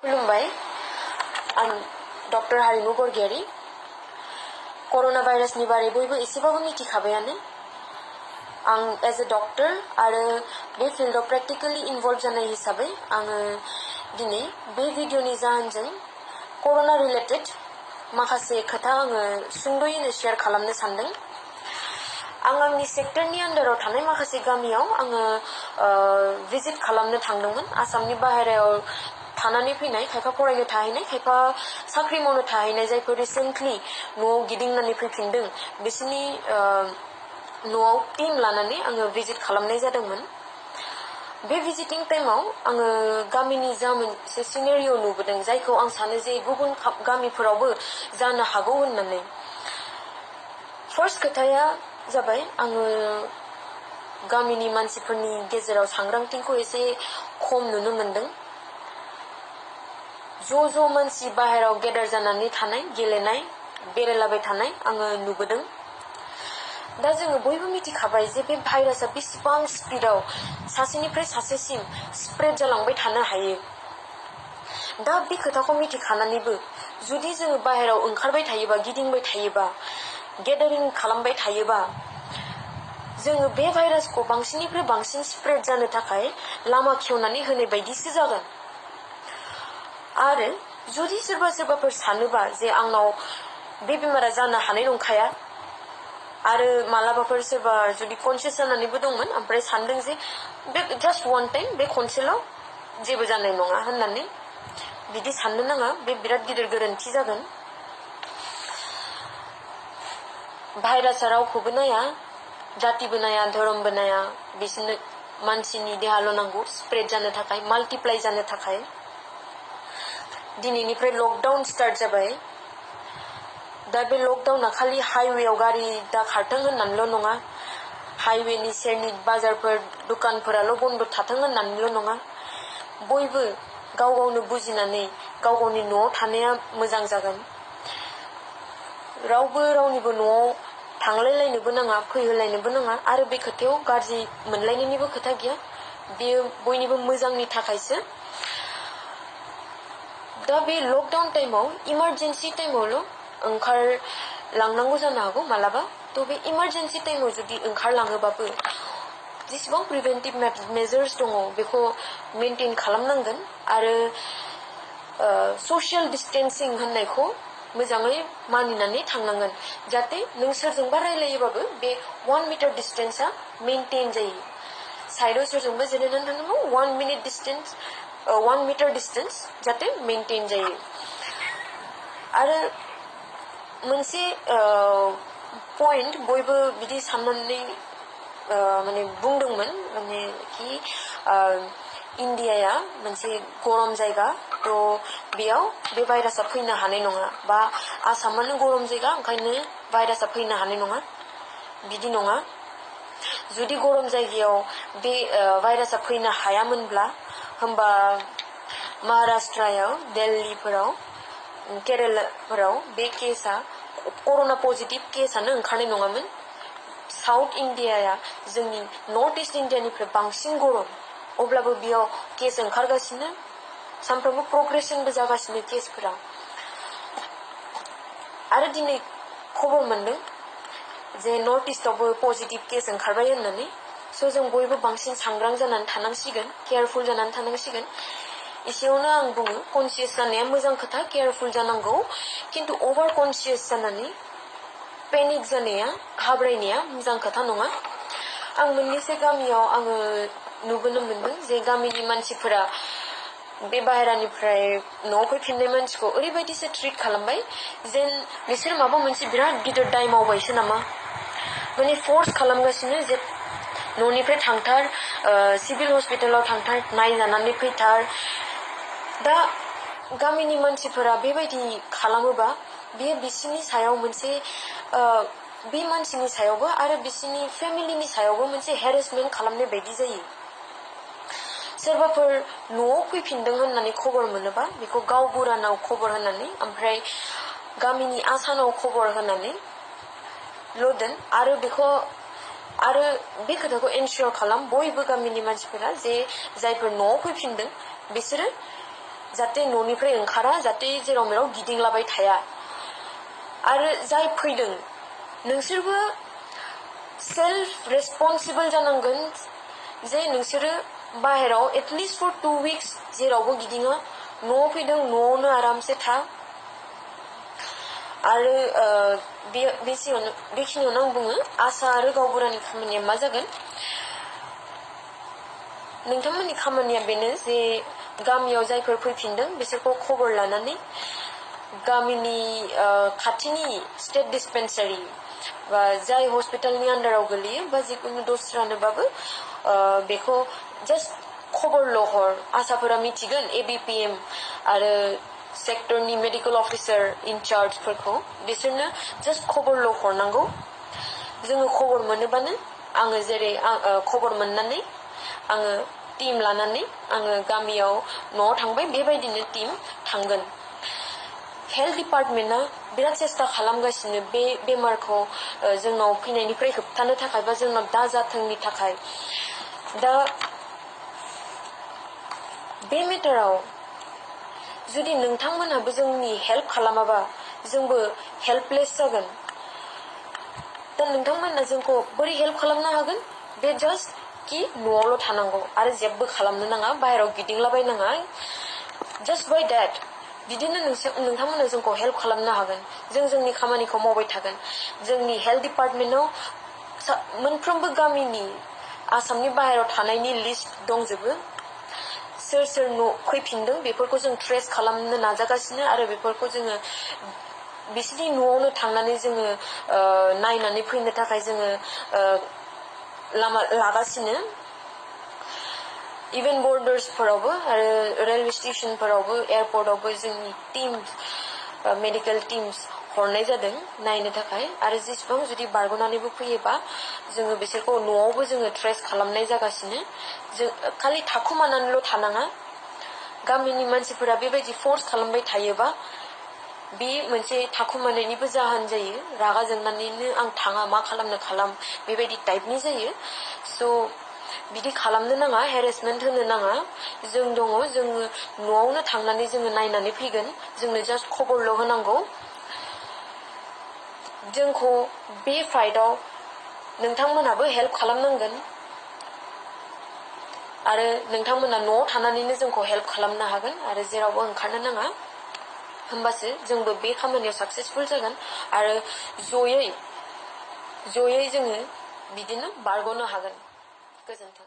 खुलुमबाय आं डक्टर हारिमु बरगयारी कर'ना भाइरासनि बारै बयबो एसेबाबो मिथिखाबायानो आं एज ए डक्टर आरो बे फिल्डआव प्रेक्टिकली इनभल्व जानाय हिसाबै आङो दिनै बे भिडिअनि जाहोनजों कर'ना रिलेटेड माखासे खोथा आङो सुंद'यैनो शेयार खालामनो सानदों आं आंनि सेक्टरनि आन्डाराव थानाय माखासे गामियाव आङो भिजिट खालामनो थांदोंमोन आसामनि बाहेरायाव थानानै फैनाय खायफा फरायनो थाहैनाय खायफा साख्रि मावनो थाहैनाय जायफोर रिसेन्टलि न'आव गिदिंनानै फैफिनदों बिसोरनि न'आव टीम लानानै आङो भिजिट खालामनाय जादोंमोन बे भिजिटिं टाइमाव आङो गामिनि जा मोनसे सिनेरिय' नुबोदों जायखौ आं सानो जे गुबुन गामिफोरावबो जानो हागौ होननानै फार्स्ट खोथाया जाबाय आङो गामिनि मानसिफोरनि गेजेराव सांग्रांथिखौ एसे खम नुनो मोनदों ज' मानसि बाहेराव गेदार जानानै थानाय गेलेनाय बेरायलाबाय थानाय आङो नुबोदों दा जोङो बयबो मिथिखाबाय जे बे भाइरासआ बेसेबां स्पिडआव सासेनिफ्राय सासेसिम स्प्रेड जालांबाय थानो हायो दा बे खोथाखौ मिथिखानानैबो जुदि जोङो बाहेराव ओंखारबाय थायोबा गिदिंबाय थायोबा गेदारिं खालामबाय थायोबा जोङो बे भाइरासखौ बांसिननिफ्राय बांसिन स्प्रेड जानो थाखाय लामा खेवनानै होनाय बायदिसो जागोन आरो जुदि सोरबाफोर सानोबा जे आंनाव बे बेमारा जानो हानाय नंखाया आरो मालाबाफोर सोरबा जुदि कनसियास जानानैबो दंमोन ओमफ्राय सानदों जे बे जास्ट वान टाइम बे खनसेल' जेबो जानाय नङा होननानै बिदि साननो नाङा बे बिराद गिदिर गोरोन्थि जागोन भाइरासआ रावखौबो नाया जातिबो नाया धोरोमबो नाया बिसोरनो मानसिनि देहाल' नांगौ स्प्रेड जानो थाखाय माल्टिप्लाइ जानो थाखाय दिनैनिफ्राय लकडाउन स्टार्ट जाबाय दा बे लकडाउना खालि हाइवेआव गारि दा खारथों होननानैल' नङा हाइवेनि सेरनि बाजारफोर दुकानफोराल' बन्द थाथों होननानैल' नङा बयबो गाव गावनो बुजिनानै गाव गावनि न'आव थानाया मोजां जागोन रावबो रावनिबो न'आव थांलायलायनोबो नाङा फैहोलायनोबो नाङा आरो बे खोथायाव गाज्रि मोनलायनायनिबो खोथा गैया बेयो बयनिबो मोजांनि थाखायसो दा बे लकडाउन टाइमाव इमारजेन्सि टाइमावल' ओंखारलांनांगौ जानो हागौ मालाबा थ' बे इमारजेन्सि टाइमाव जुदि ओंखारलाङोबाबो जेसेबां प्रिभेन्टिभ मेजार्स दङ बेखौ मेनटेन खालामनांगोन आरो ससियेल डिस्टेन्सिं होननायखौ मोजाङै मानिनानै थांनांगोन जाहाथे नों सोरजोंबा रायलायोबाबो बे 1 मिटार डिस्टेन्सआ मेनटेन जायो साइडआव सोरजोंबा जिरायनानै थानांगौ 1 मिटार डिस्टेन्स जाहाथे मेनटेन जायो आरो मोनसे पइन्ट बयबो बिदि साननानै माने बुंदोंमोन माने कि इन्डियाया मोनसे गरम जायगा थ' बेयाव बे भाइरासआ फैनो हानाय नङा बा आसामानो गरम जायगा ओंखायनो भाइरासआ फैनो हानाय नङा बिदि नङा जुदि गरम जायगायाव बे भाइरासआ फैनो हायामोनब्ला होमबा महाराष्ट्रायाव दिल्लीफोराव केरेलाफोराव बे केसआ कर'ना पजिटिभ केसआनो ओंखारनाय नङामोन साउथ इन्डियाया जोंनि नर्थ इस्ट इन्डियानिफ्राय बांसिन गरम अब्लाबो बेयाव केस ओंखारगासिनो सानफ्रोमबो प्रग्रेसनबो जागासिनो केसफोरा आरो दिनै खबर मोनदों जे नर्थ इस्टआवबो पजिटिभ केस ओंखारबाय होननानै स' जों बयबो बांसिन सांग्रां जानानै थानांसिगोन केयारफुल जानानै थानांसिगोन एसेयावनो आं बुङो कनसियास जानाया मोजां खोथा केयारफुल जानांगौ खिन्थु अभार कनसियास जानानै पेनिक जानाया घाबरायनाया मोजां खोथा नङा आं मोननैसो गामियाव आङो नुबोनो मोनदों जे गामिनि मानसिफोरा बे बाहेरानिफ्राय न'आव फैफिननाय मानसिखौ ओरैबायदिसो ट्रिट खालामबाय जेन बिसोर माबा मोनसे बिराद गिदिर दाय मावबायसो नामा माने फर्स खालामगासिनो जे न'निफ्राय थांथार सिभिल हस्पिटालाव थांथार नायजानानै फैथार दा गामिनि मानसिफोरा बेबायदि खालामोबा बेयो बिसिनि सायाव मोनसे बे मानसिनि सायावबो आरो बिसिनि फेमिलिनि सायावबो मोनसे हेरेसमेन्ट खालामनाय बायदि जायो सोरबाफोर न'आव फैफिनदों होननानै खबर मोनोबा बेखौ गावबुरानाव खबर होनानै ओमफ्राय गामिनि आसानाव खबर होनानै ल'दोन आरो बेखौ आरो बे खोथाखौ एनश्योर खालाम बयबो गामिनि मानसिफोरा जे जायफोर न'आव फैफिनदों बिसोरो जाहाथे न'निफ्राय ओंखारा जाहाथे जेराव मेराव गिदिंलाबाय थाया आरो जाय फैदों नोंसोरबो सेल्फ रेसपन्सिबल जानांगोन जे नोंसोरो बाहेराव एटलिस्ट फर 2 weeks जेरावबो गिदिङा न'आव फैदों न'आवनो आरामसे था आरो बेखिनियावनो आं बुङो आसा आरो गावबुरानि खामानिया मा जागोन नोंथांमोननि खामानिया बेनो जे गामियाव जायफोर फैफिनदों बिसोरखौ खबर लानानै गामिनि खाथिनि स्टेट डिस्पेन्सारि बा जाय हस्पिटालनि आन्डाराव गोलैयो बा जिखुनु दस्रानोबाबो बेखौ जास्ट खबरल' हर आसाफोरा मिथिगोन ABPM आरो सेक्टरनि मेडिकेल अफिसार इनचार्जफोरखौ बिसोरनो जास्ट खबरल' हरनांगौ जोङो खबर मोनोबानो आङो जेरै खबर मोननानै आङो टीम लानानै आङो गामियाव न'आव थांबाय बेबायदिनो टीम थांगोन हेल्थ डिपार्टमेन्टआ बिराद सेस्था खालामगासिनो बे बेमारखौ जोंनाव फैनायनिफ्राय होबथानो थाखाय बा जोंनाव दाजाथोंनि थाखाय दा बे मेटाराव जुदि नोंथांमोनहाबो जोंनि हेल्प खालामाबा जोंबो हेल्पलेस जागोन दा नोंथांमोना जोंखौ बोरै हेल्प खालामनो हागोन बे जास्ट कि न'आवल' थानांगौ आरो जेबो खालामनो नाङा बाहेराव गिदिंलाबायनाङा जास्ट बाय डेट बिदिनो नोंथांमोना जोंखौ हेल्प खालामनो हागोन जों जोंनि खामानिखौ मावबाय थागोन जोंनि हेल्थ डिपार्टमेन्टआव मोनफ्रोमबो गामिनि आसामनि बाहेराव थानायनि लिस्ट दंजोबो सोर सोर न' फैफिनदों बेफोरखौ जों ट्रेस खालामनो नाजागासिनो आरो बेफोरखौ जोङो बिसोरनि न'आवनो थांनानै जोङो नायनानै फैनो थाखाय जोङो लामा लागासिनो इभेन बर्डार्सफोरावबो आरो रेलवे स्टेशनफोरावबो एयारपर्टआवबो जोंनि टीम्स मेडिकेल टीम्स हरनाय जादों नायनो थाखाय आरो जेसेबां जुदि बारग'नानैबो फैयोबा जोङो बिसोरखौ न'आवबो जोङो ट्रेस खालामनाय जागासिनो जों खालि थाखुमानानैल' थानाङा गामिनि मानसिफोरा बेबायदि फर्स खालामबाय थायोबा बे मोनसे थाखुमानायनिबो जाहोन जायो रागा जोंनानैनो आं थाङा मा खालामनो खालाम बेबायदि टाइपनि जायो स' बिदि खालामनो नाङा हेरेसमेन्ट होनो नाङा जों दङ जोङो न'आवनो थांनानै जोङो नायनानै फैगोन जोंनो जास्ट खबरल' होनांगौ जोंखौ बे फाइटआव नोंथांमोनहाबो हेल्प खालामनांगोन आरो नोंथांमोना न'आव थानानैनो जोंखौ हेल्प खालामनो हागोन आरो जेरावबो ओंखारनो नाङा होमबासो जोंबो बे खामानियाव साक्सेसफुल जागोन आरो जयै जोङो बिदिनो बारग'नो हागोन गोजोन्थों